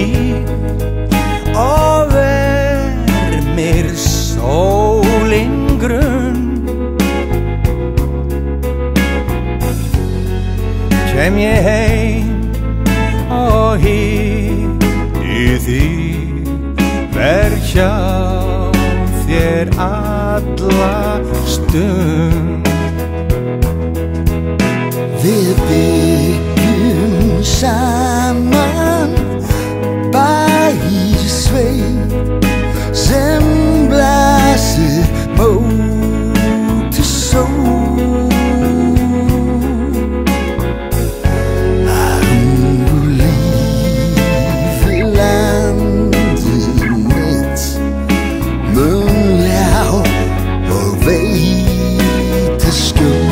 hlý og vermir sólin grunn. Kem ég heim og hitti þig, ver hjá þér alla stund. Við byggjum saman bæir sveit sem blasir móti sól. Lífi landið mitt mun ljá og veitir skjól.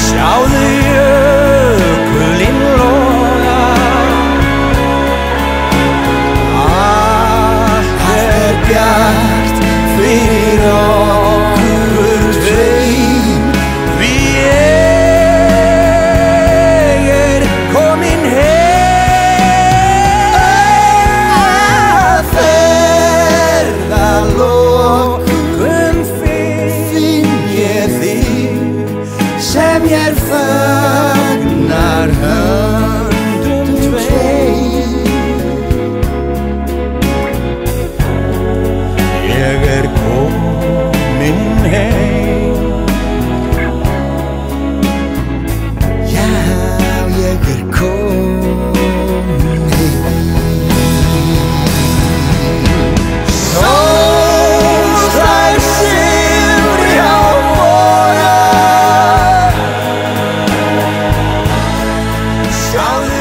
Sjáðu jökulinn loga, allt bjart fyrir okkur tveim. Því ég kominn heim. Ferðalokum finn ég þig sem ég fagnar höndum tveim. Ég kominn heim. Já, ég kominn heim. Sól slær sigri á voga. Sjáðu